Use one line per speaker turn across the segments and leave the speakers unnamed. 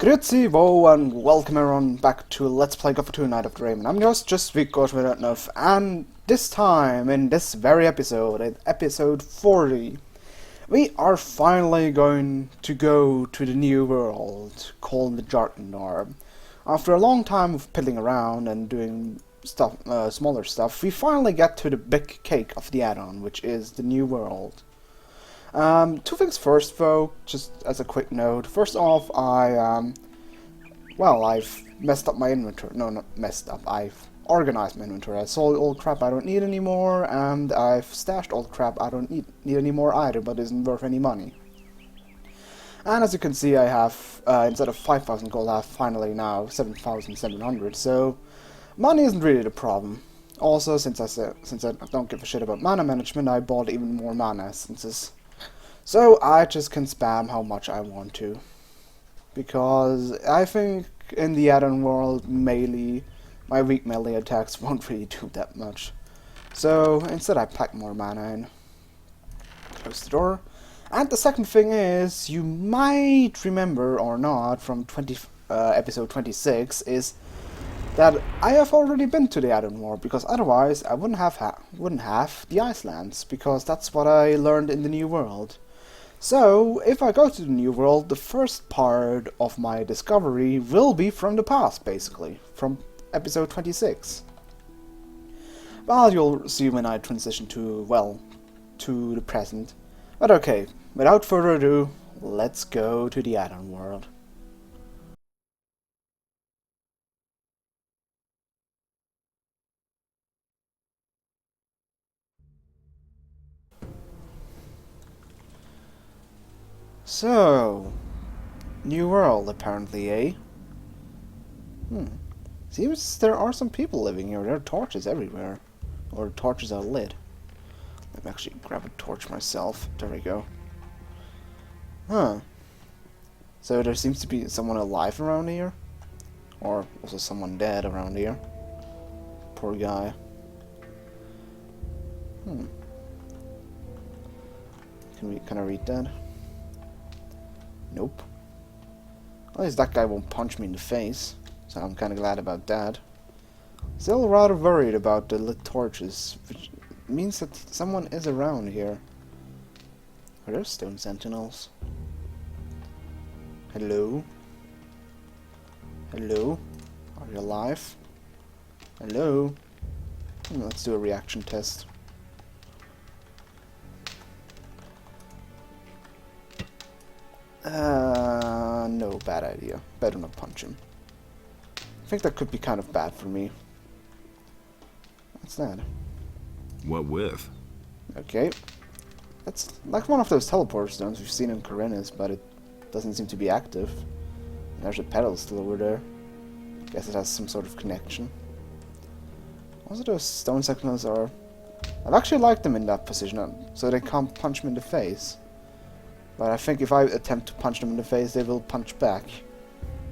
Grüezi, wo, and welcome everyone back to Let's Play Gothic 2 Night of the Raven. I'm yours, just Victor enough, and this time, in this very episode, at episode 40, we are finally going to go to the new world, called the Jharkendar. After a long time of piddling around and doing stuff, smaller stuff, we finally get to the big cake of the add-on, which is the new world. Two things first, though, just as a quick note. First off, I've messed up my inventory. No, not messed up. I've organized my inventory. I sold all crap I don't need anymore, and I've stashed all crap I don't need anymore either, but isn't worth any money. And as you can see, I have, instead of 5,000 gold, I have finally now 7,700, so money isn't really the problem. Also, since I don't give a shit about mana management, I bought even more mana essences. So I just can spam how much I want to. Because I think in the Addon World, melee, my weak melee attacks won't really do that much. So instead I pack more mana in. Close the door. And the second thing is, you might remember or not from episode 26, is that I have already been to the Addon World, because otherwise I wouldn't have the Icelands, because that's what I learned in the new world. So, if I go to the new world, the first part of my discovery will be from the past, basically, from episode 26. Well, you'll see when I transition to the present. But okay, without further ado, let's go to the Addon World. So, new world apparently, eh? Seems there are some people living here. There are torches everywhere. Or torches are lit. Let me actually grab a torch myself. There we go. Huh. So there seems to be someone alive around here? Or also someone dead around here. Poor guy. Can I read that? Nope. At least that guy won't punch me in the face, so I'm kinda glad about that. Still rather worried about the lit torches, which means that someone is around here. Are there stone sentinels? Hello? Hello? Are you alive? Hello? Let's do a reaction test. No, bad idea. Better not punch him. I think that could be kind of bad for me. What's that?
What with?
Okay. That's like one of those teleport stones we've seen in Korinnes, but it doesn't seem to be active. And there's a pedal still over there. Guess it has some sort of connection. Also, those stone sentinels are... I've actually liked them in that position, so they can't punch me in the face. But I think if I attempt to punch them in the face, they will punch back.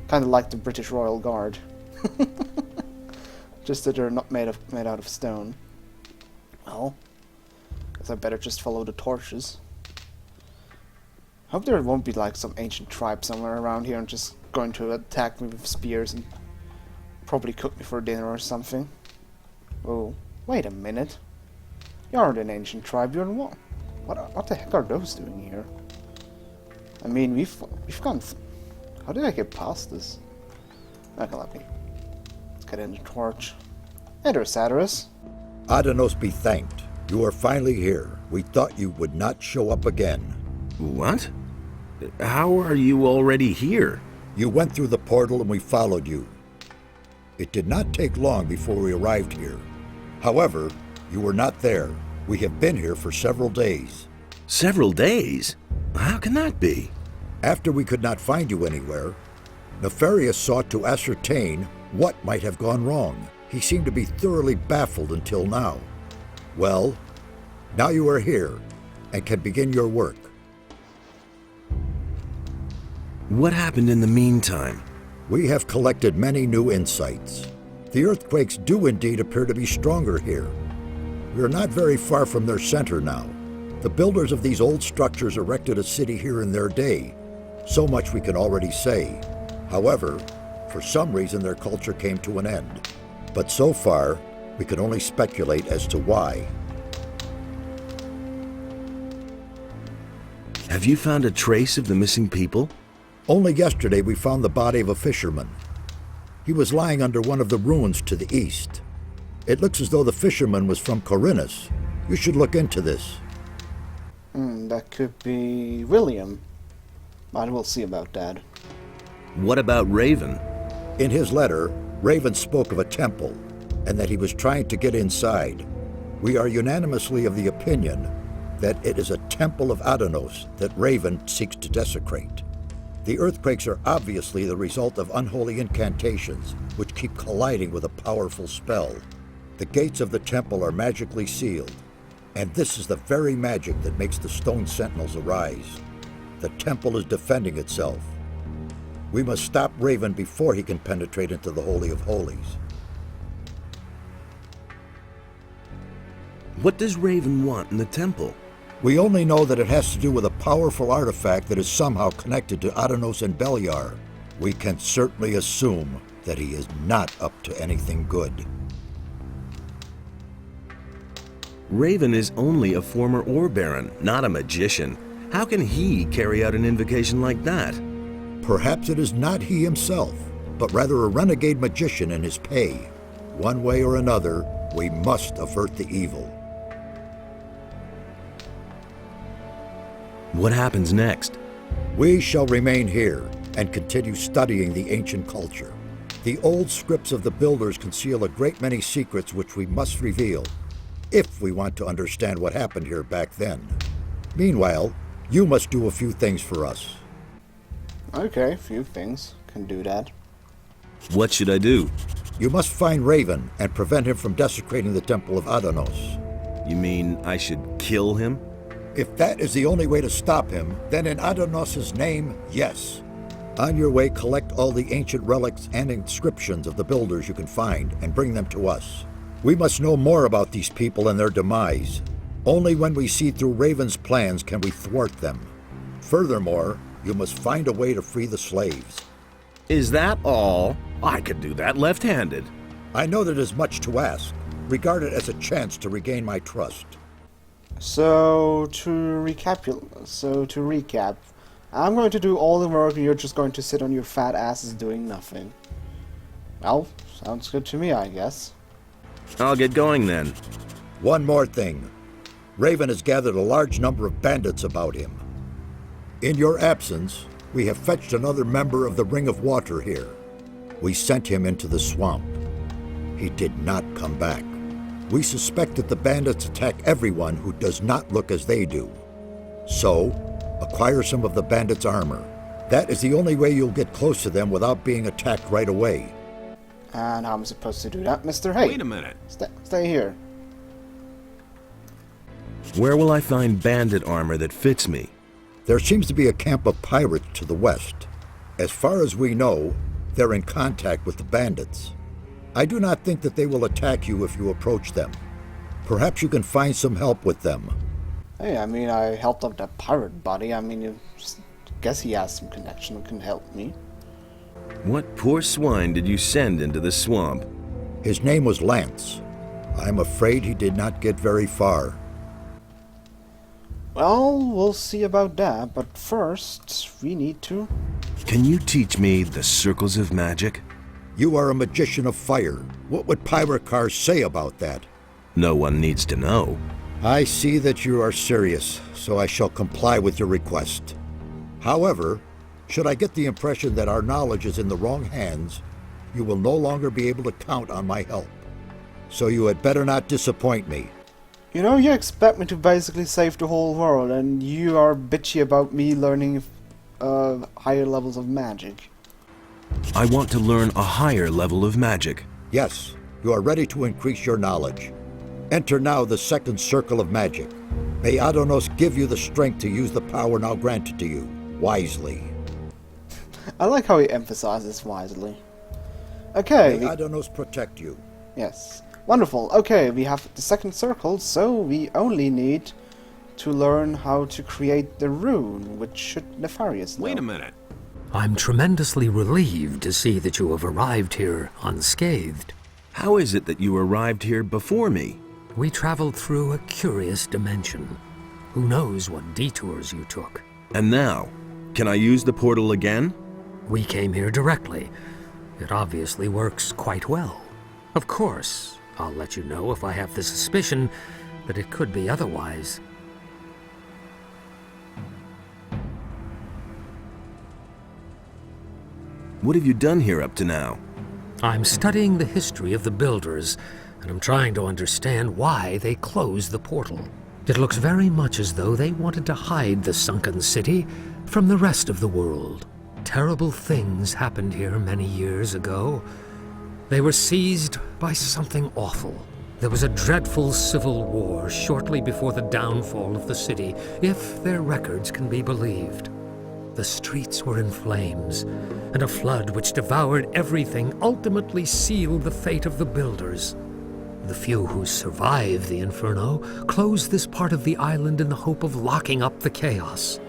Kind of like the British Royal Guard. Just that they're not made out of stone. Well, guess I better just follow the torches. Hope there won't be like some ancient tribe somewhere around here and just going to attack me with spears and probably cook me for dinner or something. Oh, wait a minute. You aren't an ancient tribe, you're what? What the heck are those doing here? I mean, we've gone... How did I get past this? Okay, let me... Let's get in the torch. Hey there, Satirus.
Adanos be thanked. You are finally here. We thought you would not show up again.
What? How are you already here?
You went through the portal and we followed you. It did not take long before we arrived here. However, you were not there. We have been here for several days.
Several days? How can that be?
After we could not find you anywhere, Nefarious sought to ascertain what might have gone wrong. He seemed to be thoroughly baffled until now. Well, now you are here and can begin your work.
What happened in the meantime?
We have collected many new insights. The earthquakes do indeed appear to be stronger here. We are not very far from their center now. The builders of these old structures erected a city here in their day. So much we can already say. However, for some reason their culture came to an end. But so far, we can only speculate as to why.
Have you found a trace of the missing people?
Only yesterday we found the body of a fisherman. He was lying under one of the ruins to the east. It looks as though the fisherman was from Corinus. You should look into this.
That could be William. But we'll see about that.
What about Raven?
In his letter, Raven spoke of a temple, and that he was trying to get inside. We are unanimously of the opinion that it is a temple of Addonos that Raven seeks to desecrate. The earthquakes are obviously the result of unholy incantations, which keep colliding with a powerful spell. The gates of the temple are magically sealed, and this is the very magic that makes the stone sentinels arise. The temple is defending itself. We must stop Raven before he can penetrate into the Holy of Holies.
What does Raven want in the temple?
We only know that it has to do with a powerful artifact that is somehow connected to Addonos and Beliar. We can certainly assume that he is not up to anything good.
Raven is only a former Ore Baron, not a magician. How can he carry out an invocation like that?
Perhaps it is not he himself, but rather a renegade magician in his pay. One way or another, we must avert the evil.
What happens next?
We shall remain here and continue studying the ancient culture. The old scripts of the builders conceal a great many secrets which we must reveal, if we want to understand what happened here back then. Meanwhile, you must do a few things for us.
Okay, few things. Can do that.
What should I do?
You must find Raven and prevent him from desecrating the Temple of Addonos.
You mean I should kill him?
If that is the only way to stop him, then in Addonos' name, yes. On your way, collect all the ancient relics and inscriptions of the builders you can find and bring them to us. We must know more about these people and their demise. Only when we see through Raven's plans can we thwart them. Furthermore, you must find a way to free the slaves.
Is that all? I could do that left-handed.
I know that is much to ask. Regard it as a chance to regain my trust.
So to recap, I'm going to do all the work and you're just going to sit on your fat asses doing nothing. Well, sounds good to me, I guess.
I'll get going then.
One more thing. Raven has gathered a large number of bandits about him. In your absence, we have fetched another member of the Ring of Water here. We sent him into the swamp. He did not come back. We suspect that the bandits attack everyone who does not look as they do. So, acquire some of the bandits' armor. That is the only way you'll get close to them without being attacked right away.
And how am I supposed to do that, Mr. Hay?
Wait a minute.
Stay here.
Where will I find bandit armor that fits me?
There seems to be a camp of pirates to the west. As far as we know, they're in contact with the bandits. I do not think that they will attack you if you approach them. Perhaps you can find some help with them.
Hey, I mean, I helped out that pirate buddy. I mean, guess he has some connection who can help me.
What poor swine did you send into the swamp?
His name was Lance. I'm afraid he did not get very far.
Well, we'll see about that, but first, we need to...
Can you teach me the circles of magic?
You are a magician of fire. What would Pyrocar say about that?
No one needs to know.
I see that you are serious, so I shall comply with your request. However, should I get the impression that our knowledge is in the wrong hands, you will no longer be able to count on my help. So you had better not disappoint me.
You know, you expect me to basically save the whole world, and you are bitchy about me learning higher levels of magic.
I want to learn a higher level of magic.
Yes, you are ready to increase your knowledge. Enter now the second circle of magic. May Addonos give you the strength to use the power now granted to you, wisely.
I like how he emphasizes wisely. Okay.
May Addonos protect you.
Yes. Wonderful. Okay, we have the second circle, so we only need to learn how to create the rune, which should Nefarious know.
Wait a minute.
I'm tremendously relieved to see that you have arrived here unscathed.
How is it that you arrived here before me?
We traveled through a curious dimension. Who knows what detours you took?
And now, can I use the portal again?
We came here directly. It obviously works quite well. Of course, I'll let you know if I have the suspicion that it could be otherwise.
What have you done here up to now?
I'm studying the history of the builders, and I'm trying to understand why they closed the portal. It looks very much as though they wanted to hide the sunken city from the rest of the world. Terrible things happened here many years ago. They were seized by something awful. There was a dreadful civil war shortly before the downfall of the city, if their records can be believed. The streets were in flames, and a flood which devoured everything ultimately sealed the fate of the builders. The few who survived the inferno closed this part of the island in the hope of locking up the chaos.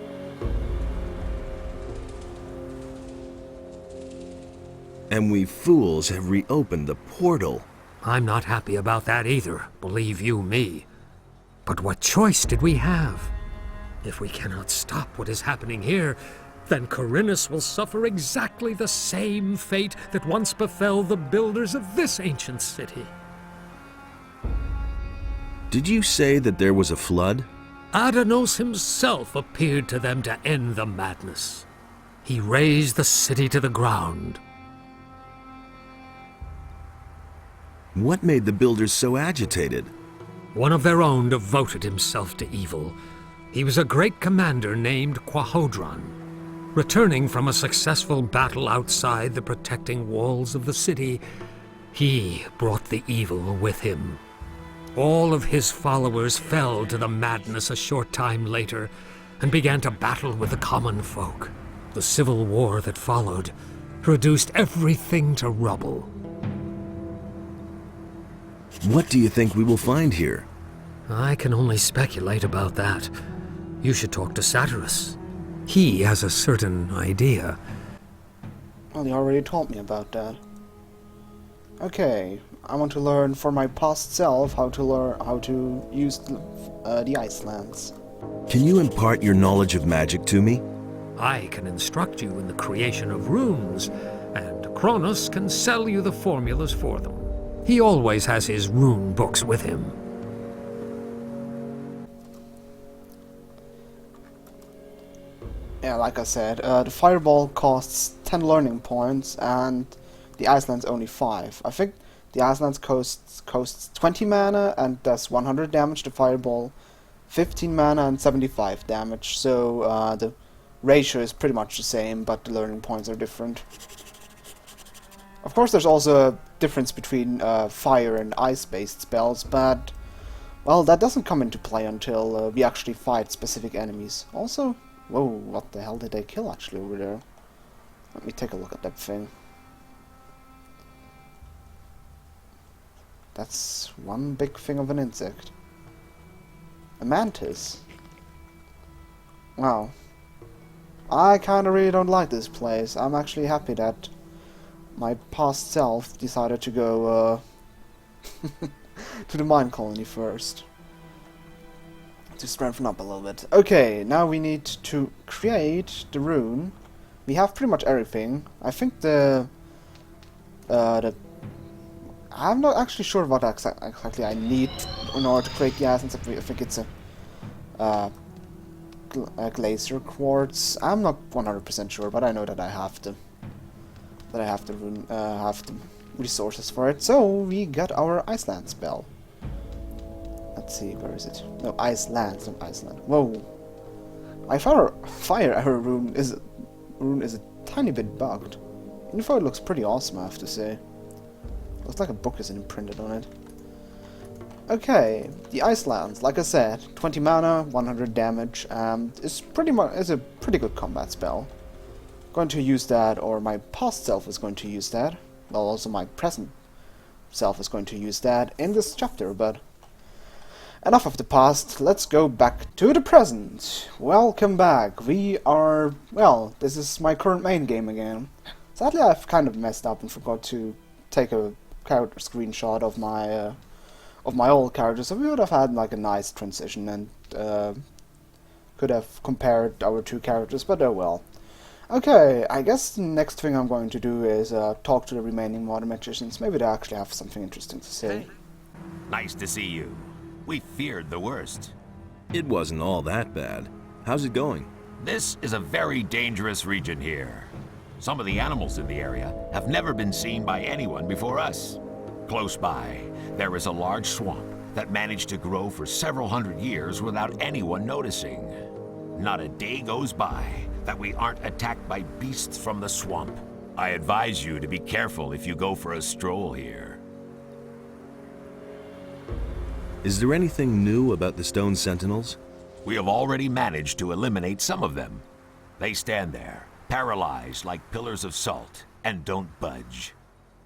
And we fools have reopened the portal.
I'm not happy about that either, believe you me. But what choice did we have? If we cannot stop what is happening here, then Corinus will suffer exactly the same fate that once befell the builders of this ancient city.
Did you say that there was a flood?
Adonos himself appeared to them to end the madness. He razed the city to the ground.
What made the builders so agitated?
One of their own devoted himself to evil. He was a great commander named Quahodron. Returning from a successful battle outside the protecting walls of the city, he brought the evil with him. All of his followers fell to the madness a short time later and began to battle with the common folk. The civil war that followed reduced everything to rubble.
What do you think we will find here?
I can only speculate about that. You should talk to Satyrus. He has a certain idea.
Well, you already told me about that. Okay, I want to learn for my past self how to use the Icelands.
Can you impart your knowledge of magic to me?
I can instruct you in the creation of runes, and Kronos can sell you the formulas for them. He always has his rune books with him.
Yeah, like I said, the fireball costs 10 learning points, and the Icelands only 5. I think the Icelands costs 20 mana and does 100 damage. The fireball 15 mana and 75 damage. So the ratio is pretty much the same, but the learning points are different. Of course, there's also a difference between fire and ice-based spells, but well, that doesn't come into play until we actually fight specific enemies. Also, whoa, what the hell did they kill actually over there? Let me take a look at that thing. That's one big thing of an insect. A mantis. Wow. I kinda really don't like this place. I'm actually happy that my past self decided to go to the mine colony first. To strengthen up a little bit. Okay, now we need to create the rune. We have pretty much everything. I think I'm not actually sure what exactly I need in order to create the essence. I think it's a glacier quartz. I'm not 100% sure, but I know that I have the resources for it. So we got our Iceland spell. Let's see, where is it? No, Iceland, not Iceland. Whoa! My fire arrow rune is a tiny bit bugged. Even though it looks pretty awesome, I have to say. Looks like a book is imprinted on it. Okay, the Icelands, like I said, 20 mana, 100 damage, and is a pretty good combat spell. Going to use that, or my past self is going to use that. Well, also my present self is going to use that in this chapter, but enough of the past, let's go back to the present. Welcome back. We are, well, this is my current main game again. Sadly, I've kind of messed up and forgot to take a character screenshot of my old character, so we would have had like a nice transition and could have compared our two characters, but oh well. Okay, I guess the next thing I'm going to do is talk to the remaining modern magicians. Maybe they actually have something interesting to say.
Nice to see you. We feared the worst.
It wasn't all that bad. How's it going?
This is a very dangerous region here. Some of the animals in the area have never been seen by anyone before us. Close by, there is a large swamp that managed to grow for several hundred years without anyone noticing. Not a day goes by that we aren't attacked by beasts from the swamp. I advise you to be careful if you go for a stroll here.
Is there anything new about the Stone Sentinels?
We have already managed to eliminate some of them. They stand there, paralyzed like pillars of salt, and don't budge.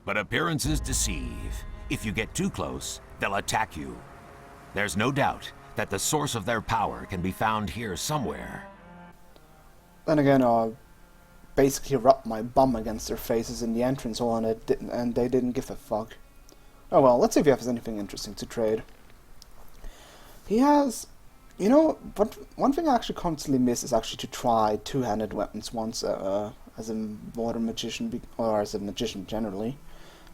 But appearances deceive. If you get too close, they'll attack you. There's no doubt that the source of their power can be found here somewhere.
Then again, basically rubbed my bum against their faces in the entrance hall and they didn't give a fuck. Oh well, let's see if he has anything interesting to trade. He has, you know, but one thing I actually constantly miss is actually to try two-handed weapons once as a modern magician, or as a magician generally,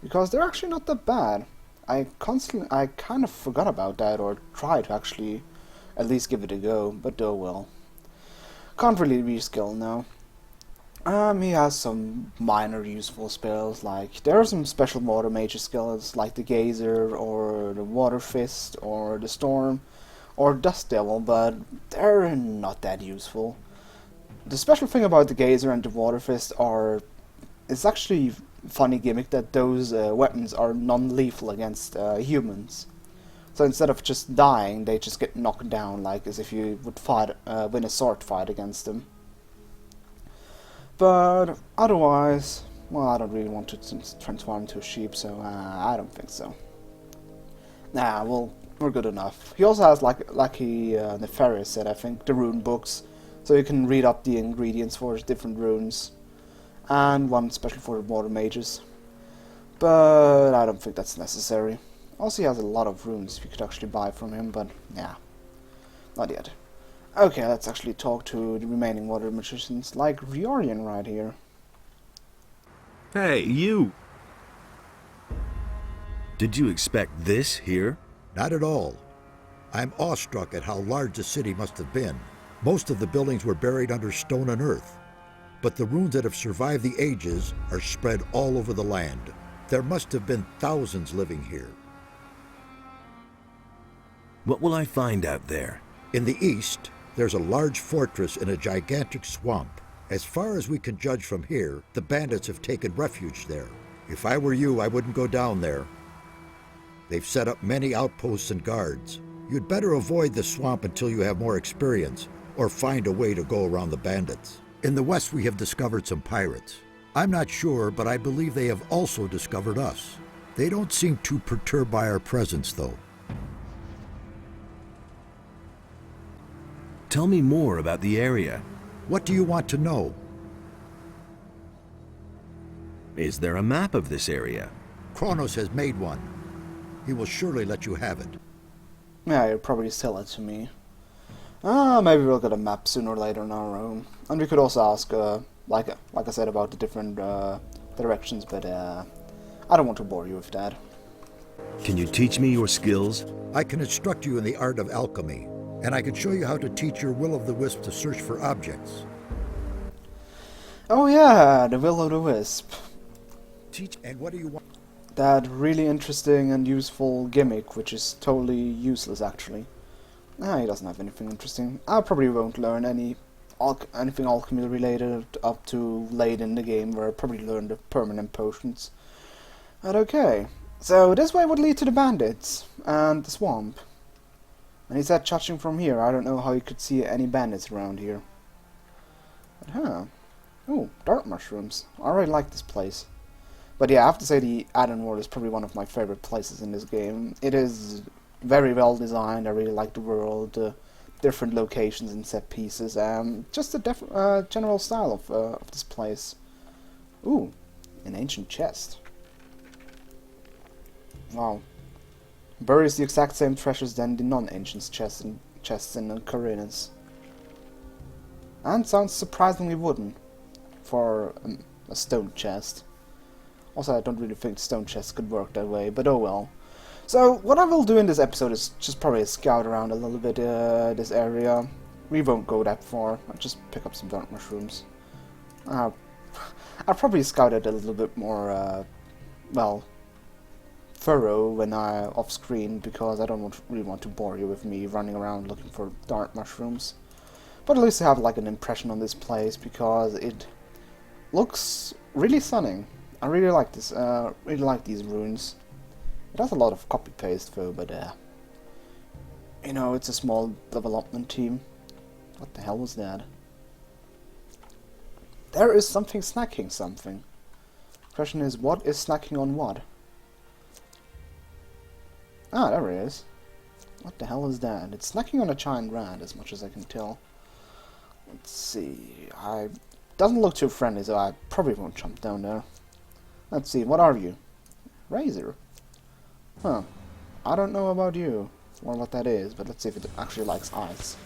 because they're actually not that bad. I kind of forgot about that, or tried to actually at least give it a go, but oh well. Can't really reskill now. He has some minor useful spells, like there are some special water mage skills like the Geyser or the Water Fist or the Storm or Dust Devil, but they're not that useful. The special thing about the Geyser and the Water Fist are, it's actually a funny gimmick that those weapons are non-lethal against humans. So instead of just dying, they just get knocked down, like as if you would fight, win a sword fight against them. But otherwise, well, I don't really want to transform into a sheep, so I don't think so. Nah, well, we're good enough. He also has, like he Nefarious said, I think, the rune books, so you can read up the ingredients for different runes, and one special for the water mages. But I don't think that's necessary. Also, he has a lot of runes you could actually buy from him, but yeah, not yet. Okay, let's actually talk to the remaining water magicians, like Riorian right here.
Hey, you! Did you expect this here?
Not at all. I'm awestruck at how large the city must have been. Most of the buildings were buried under stone and earth, but the ruins that have survived the ages are spread all over the land. There must have been thousands living here.
What will I find out there?
In the east, there's a large fortress in a gigantic swamp. As far as we can judge from here, the bandits have taken refuge there. If I were you, I wouldn't go down there. They've set up many outposts and guards. You'd better avoid the swamp until you have more experience, or find a way to go around the bandits. In the west, we have discovered some pirates. I'm not sure, but I believe they have also discovered us. They don't seem too perturbed by our presence, though.
Tell me more about the area.
What do you want to know?
Is there a map of this area?
Kronos has made one. He will surely let you have it.
Yeah, he'll probably sell it to me. Maybe we'll get a map sooner or later on our own. And we could also ask, like I said, about the different directions, but I don't want to bore you with that.
Can you teach me your skills?
I can instruct you in the art of alchemy, and I can show you how to teach your will-o'-the-wisp to search for objects.
Oh yeah, the will-o'-the-wisp.
And what do you want?
That really interesting and useful gimmick, which is totally useless actually. He doesn't have anything interesting. I probably won't learn anything alchemy related up to late in the game, where I probably learn the permanent potions. But okay, so this way would lead to the bandits and the swamp. And he said judging from here, I don't know how you could see any bandits around here. But oh, dark mushrooms. I already like this place. But yeah, I have to say the Addon World is probably one of my favorite places in this game. It is very well designed. I really like the world, different locations and set pieces, just the general style of this place. Ooh, an ancient chest. Wow. Buries the exact same treasures than the non-ancient chests in Corinus. And sounds surprisingly wooden for a stone chest. Also, I don't really think stone chests could work that way, but oh well. So, what I will do in this episode is just probably scout around a little bit this area. We won't go that far. I'll just pick up some dark mushrooms. I'll probably scout it a little bit more, well, thorough when off screen, because I don't really want to bore you with me running around looking for dark mushrooms. But at least I have like an impression on this place, because it looks really stunning. I really like this. Really like these ruins. It has a lot of copy paste though, but you know, it's a small development team. What the hell was that? There is something snacking something. Question is, what is snacking on what? Ah, there it is. What the hell is that? It's snacking on a giant rat, as much as I can tell. Let's see. Doesn't look too friendly, so I probably won't jump down there. Let's see. What are you? Razor. Huh. I don't know about you, or what that is, but let's see if it actually likes ice.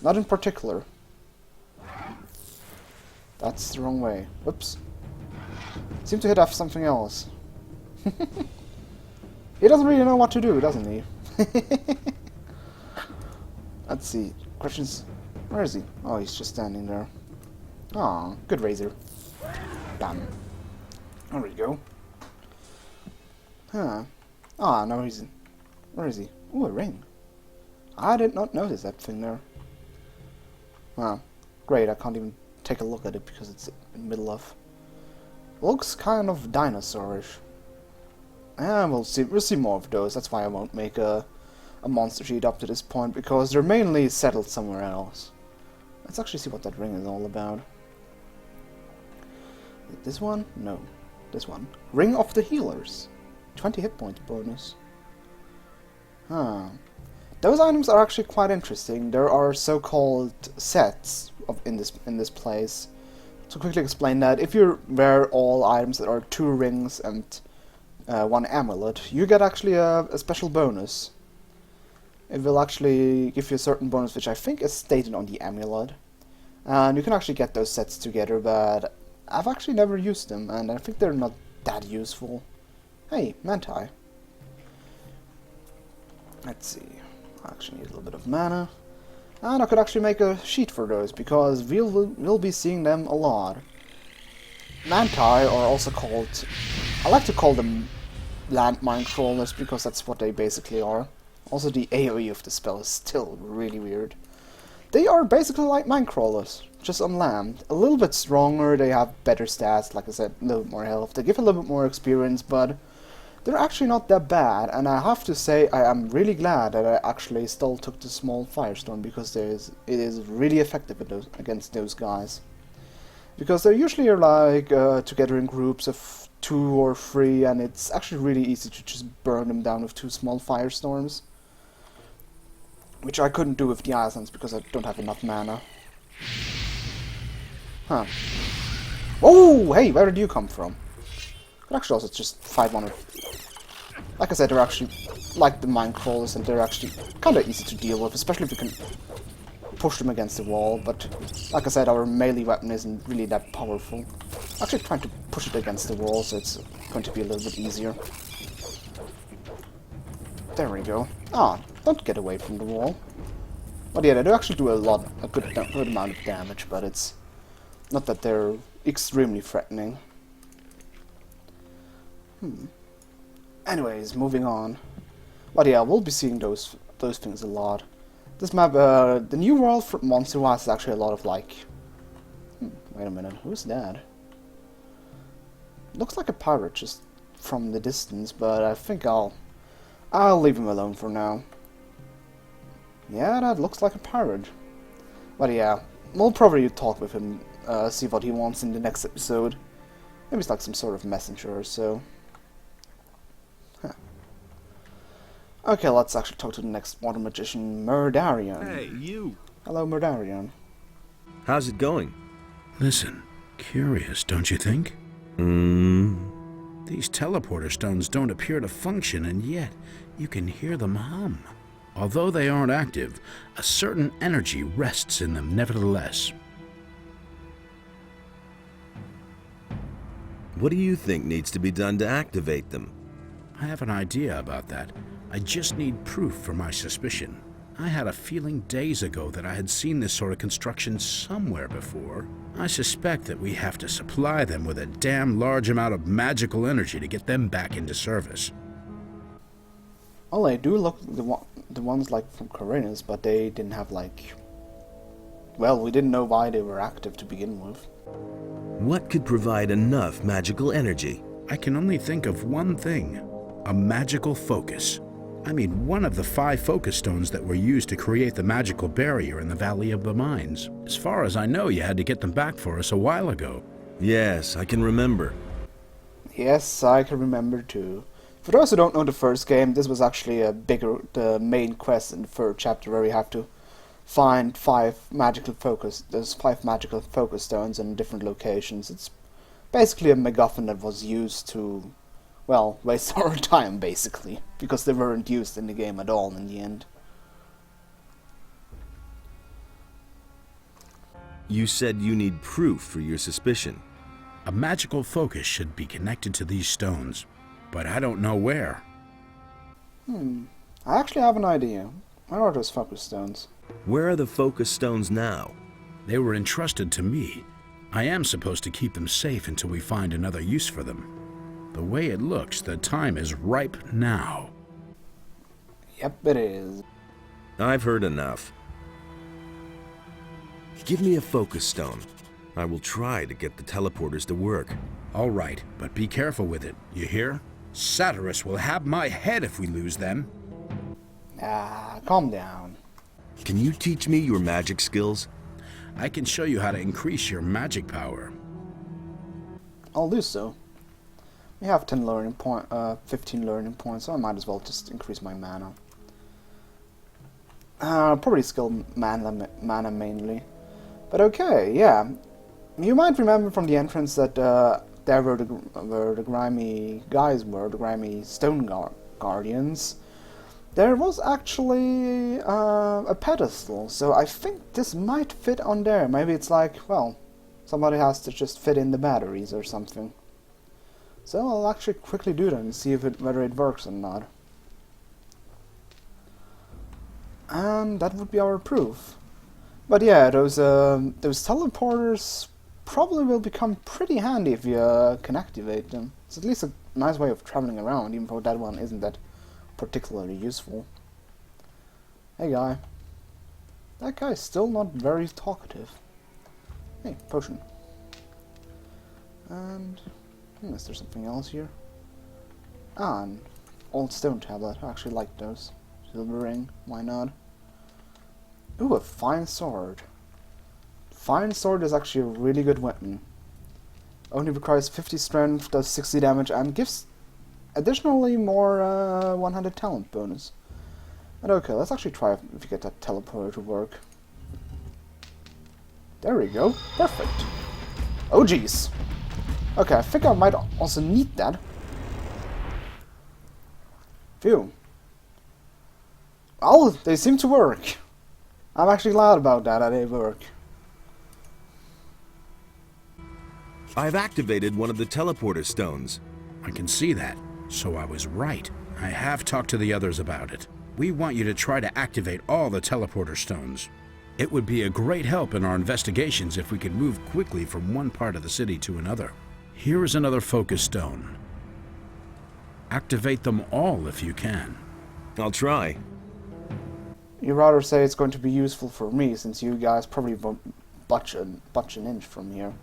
Not in particular. That's the wrong way. Whoops. Seem to hit off something else. He doesn't really know what to do, doesn't he? Let's see. Questions. Where is he? Oh, he's just standing there. Aw, good razor. Damn. There we go. Huh. Ah, no, he's... Where is he? Ooh, a ring. I did not notice that thing there. Wow. Great, I can't even take a look at it because it's in the middle of... Looks kind of dinosaurish. Yeah, we'll see more of those. That's why I won't make a monster sheet up to this point, because they're mainly settled somewhere else. Let's actually see what that ring is all about. This one? No. This one. Ring of the Healers. 20 hit point bonus. Huh. Those items are actually quite interesting. There are so-called sets in this place. To quickly explain that, if you wear all items that are 2 rings and 1 amulet, you get actually a special bonus. It will actually give you a certain bonus, which I think is stated on the amulet. And you can actually get those sets together, but I've actually never used them, and I think they're not that useful. Hey, Manti. Let's see. I actually need a little bit of mana. And I could actually make a sheet for those, because we'll be seeing them a lot. Manti are also called... I like to call them landmine crawlers, because that's what they basically are. Also, the AoE of the spell is still really weird. They are basically like mine crawlers, just on land. A little bit stronger, they have better stats, like I said, a little bit more health. They give a little bit more experience, but they're actually not that bad. And I have to say, I am really glad that I actually still took the small firestorm, because it is really effective against those guys. Because they're usually like together in groups of 2 or 3, and it's actually really easy to just burn them down with 2 small firestorms. Which I couldn't do with the Islands because I don't have enough mana. Huh. Oh, hey, where did you come from? Could actually also just fight one of... Like I said, they're actually like the mine crawlers, and they're actually kind of easy to deal with, especially if we can push them against the wall. But like I said, our melee weapon isn't really that powerful. I'm actually trying to push it against the wall, so it's going to be a little bit easier. There we go. Ah, don't get away from the wall. But yeah, they do actually do a good amount of damage, but it's not that they're extremely threatening. Anyways, moving on. But yeah, we'll be seeing those things a lot. This map, the new world for monster-wise is actually a lot of like... wait a minute, who's that? Looks like a pirate just from the distance, but I think I'll leave him alone for now. Yeah, that looks like a pirate. But yeah, we'll probably talk with him, see what he wants in the next episode. Maybe it's like some sort of messenger or so. Huh. Okay, let's actually talk to the next water magician, Murdarian.
Hey, you!
Hello, Murdarian.
How's it going?
Listen, curious, don't you think? These teleporter stones don't appear to function, and yet you can hear them hum. Although they aren't active, a certain energy rests in them nevertheless.
What do you think needs to be done to activate them?
I have an idea about that. I just need proof for my suspicion. I had a feeling days ago that I had seen this sort of construction somewhere before. I suspect that we have to supply them with a damn large amount of magical energy to get them back into service.
Well, they do look the ones like from Corinus, but they didn't have like... Well, we didn't know why they were active to begin with.
What could provide enough magical energy?
I can only think of one thing. A magical focus. I mean, one of the 5 focus stones that were used to create the magical barrier in the Valley of the Mines. As far as I know, you had to get them back for us a while ago.
Yes, I can remember.
Yes, I can remember too. For those who don't know the first game, this was actually the main quest in the 3rd chapter, where you have to find 5 magical focus. There's 5 magical focus stones in different locations. It's basically a MacGuffin that was used to, well, waste our time, basically, because they weren't used in the game at all in the end.
You said you need proof for your suspicion.
A magical focus should be connected to these stones, but I don't know where.
I actually have an idea. Where are those focus stones?
Where are the focus stones now?
They were entrusted to me. I am supposed to keep them safe until we find another use for them. The way it looks, the time is ripe now.
Yep, it is.
I've heard enough. Give me a focus stone. I will try to get the teleporters to work.
All right, but be careful with it, you hear? Satyrus will have my head if we lose them.
Ah, calm down.
Can you teach me your magic skills?
I can show you how to increase your magic power.
I'll do so. We have 15 learning points, so I might as well just increase my mana. Probably skill mana mainly. But okay, yeah. You might remember from the entrance that there were the grimy guys were, the grimy stone guardians. There was actually a pedestal, so I think this might fit on there. Maybe it's like, well, somebody has to just fit in the batteries or something. So I'll actually quickly do that and see if whether it works or not. And that would be our proof. But yeah, those teleporters probably will become pretty handy if you can activate them. It's at least a nice way of traveling around, even though that one isn't that particularly useful. Hey guy. That guy's still not very talkative. Hey, potion. And... is there something else here? Ah, an old stone tablet. I actually like those. Silver ring, why not? Ooh, a fine sword. Fine sword is actually a really good weapon. Only requires 50 strength, does 60 damage, and gives additionally more one-handed talent bonus. And okay, let's actually try if we get that teleporter to work. There we go. Perfect. Oh jeez. Okay, I think I might also need that. Phew. Oh, they seem to work. I'm actually glad about that they work.
I've activated one of the teleporter stones.
I can see that, so I was right. I have talked to the others about it. We want you to try to activate all the teleporter stones. It would be a great help in our investigations if we could move quickly from one part of the city to another. Here is another focus stone. Activate them all if you can.
I'll try.
You'd rather say it's going to be useful for me, since you guys probably won't budge an inch from here.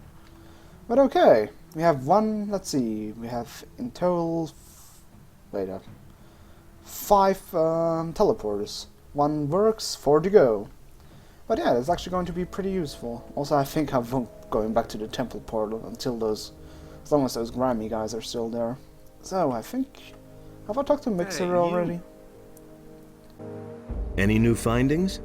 But okay, we have one, let's see, we have in total, 5 teleporters. 1 works, 4 to go. But yeah, it's actually going to be pretty useful. Also, I think I won't going back to the temple portal until as long as those grimy guys are still there. So, I think, have I talked to Mixer already?
Any new findings?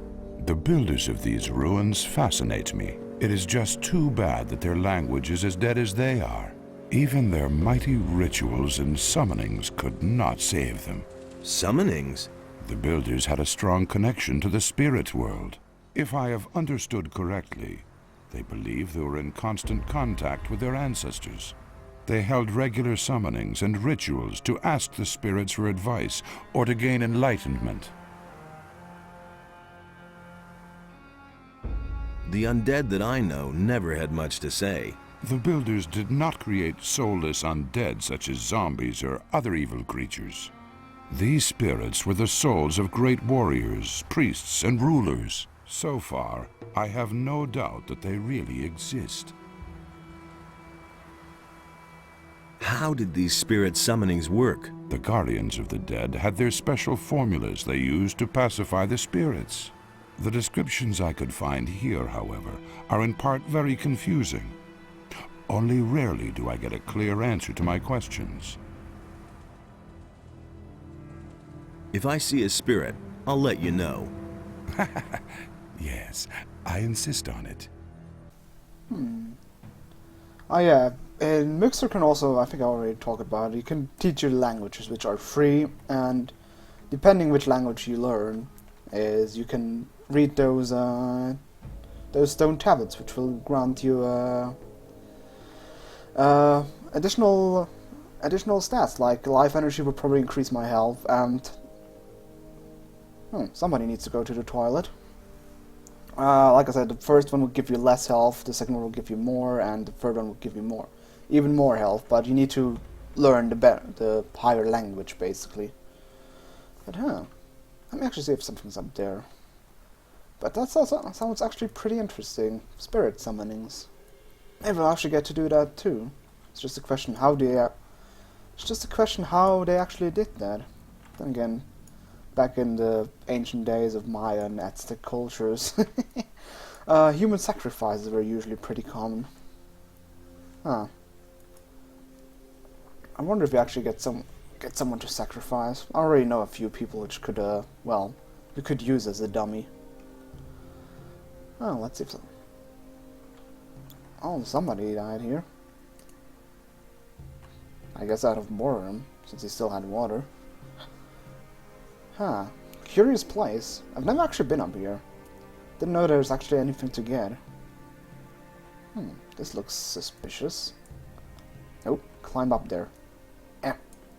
The builders of these ruins fascinate me. It is just too bad that their language is as dead as they are. Even their mighty rituals and summonings could not save them.
Summonings?
The builders had a strong connection to the spirit world. If I have understood correctly, they believe they were in constant contact with their ancestors. They held regular summonings and rituals to ask the spirits for advice or to gain enlightenment.
The undead that I know never had much to say.
The builders did not create soulless undead such as zombies or other evil creatures. These spirits were the souls of great warriors, priests, and rulers. So far, I have no doubt that they really exist.
How did these spirit summonings work?
The guardians of the dead had their special formulas they used to pacify the spirits. The descriptions I could find here, however, are in part very confusing. Only rarely do I get a clear answer to my questions.
If I see a spirit, I'll let you know.
Yes, I insist on it.
Oh yeah, in Mixer can also, I think I already talked about it, you can teach you languages which are free, and depending which language you learn, is you can read those stone tablets, which will grant you additional stats, like life energy will probably increase my health, and somebody needs to go to the toilet. Like I said, the first one will give you less health, the second one will give you more, and the third one will give you even more health, but you need to learn the higher language, basically. But let me actually see if something's up there. But that sounds actually pretty interesting. Spirit summonings. Maybe I'll actually get to do that too. It's just a question how they actually did that. Then again, back in the ancient days of Maya and Aztec cultures, human sacrifices were usually pretty common. I wonder if you actually get someone to sacrifice. I already know a few people which could, you could use as a dummy. Oh, let's see if somebody died here. I guess out of boredom, since he still had water. Curious place. I've never actually been up here. Didn't know there's actually anything to get. This looks suspicious. Nope, climb up there.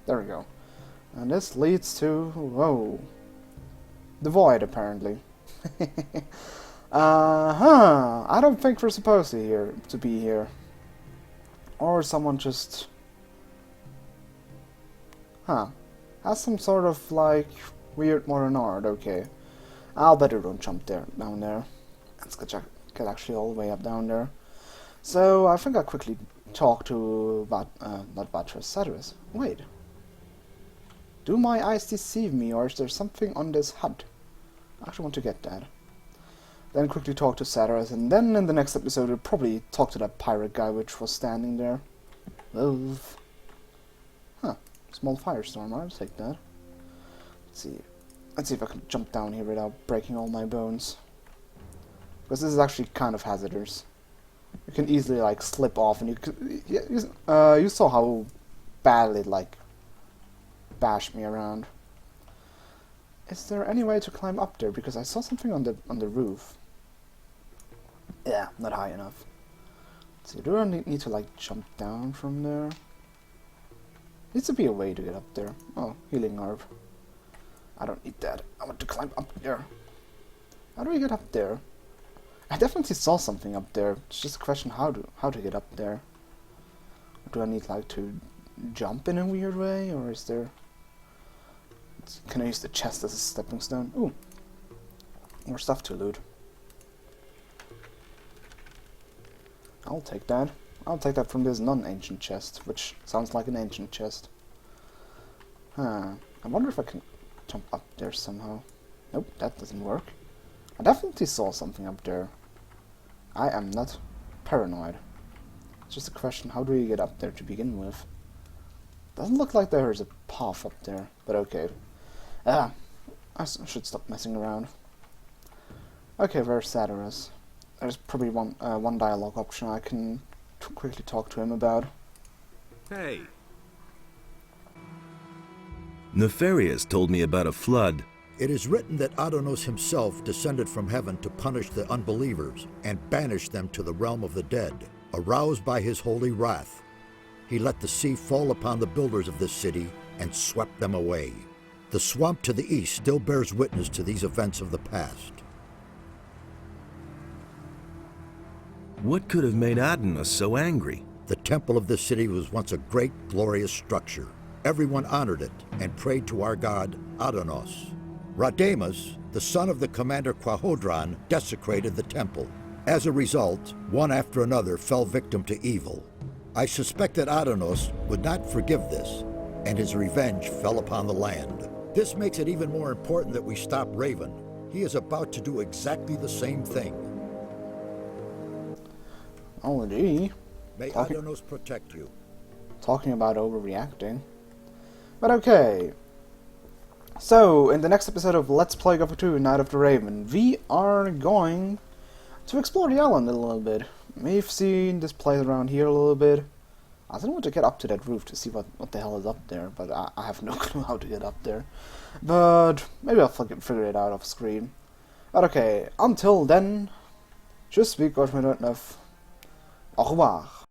There we go. And this leads to... whoa. The void, apparently. I don't think we're supposed to be here. Or someone just... has some sort of, like, weird modern art, okay. I'll better don't jump down there. Let's get actually all the way up down there. So, I think I'll quickly talk to, not Vatras, Cyrus. Wait. Do my eyes deceive me, or is there something on this hut? I actually want to get that. Then quickly talk to Cyrus, and then in the next episode we'll probably talk to that pirate guy which was standing there. Wolf. Small firestorm, I'll take that. Let's see if I can jump down here without breaking all my bones. Because this is actually kind of hazardous. You can easily, like, slip off, and you saw how badly it, like, bashed me around. Is there any way to climb up there? Because I saw something on the roof. Yeah, not high enough. Let's see, do I need to, like, jump down from there? Needs to be a way to get up there. Oh, healing herb. I don't need that. I want to climb up there. How do we get up there? I definitely saw something up there. It's just a question how to get up there. Do I need, like, to jump in a weird way, or is there... Can I use the chest as a stepping stone? Ooh. More stuff to loot. I'll take that. I'll take that from this non-ancient chest, which sounds like an ancient chest. I wonder if I can jump up there somehow. Nope, that doesn't work. I definitely saw something up there. I am not paranoid. It's just a question, how do you get up there to begin with? Doesn't look like there's a path up there, but okay. should stop messing around. Okay, where's Satyrus? There's probably one dialogue option I can quickly talk to him about.
Hey. Nefarious told me about a flood.
It is written that Adonos himself descended from heaven to punish the unbelievers and banish them to the realm of the dead. Aroused by his holy wrath, he let the sea fall upon the builders of this city and swept them away. The swamp to the east still bears witness to these events of the past.
What could have made Adonis so angry?
The temple of this city was once a great, glorious structure. Everyone honored it and prayed to our god, Adonos. Radamas, the son of the commander Quahodron, desecrated the temple. As a result, one after another fell victim to evil. I suspect that Adonos would not forgive this, and his revenge fell upon the land. This makes it even more important that we stop Raven. He is about to do exactly the same thing.
Oh, gee.
May Adonos protect you.
Talking about overreacting. But okay. So, in the next episode of Let's Play Gothic 2 Night of the Raven, we are going to explore the island a little bit. We've seen this place around here a little bit. I didn't want to get up to that roof to see what the hell is up there, but I have no clue how to get up there. But maybe I'll figure it out off screen. But okay, until then, je suis Gothic 9. Au revoir.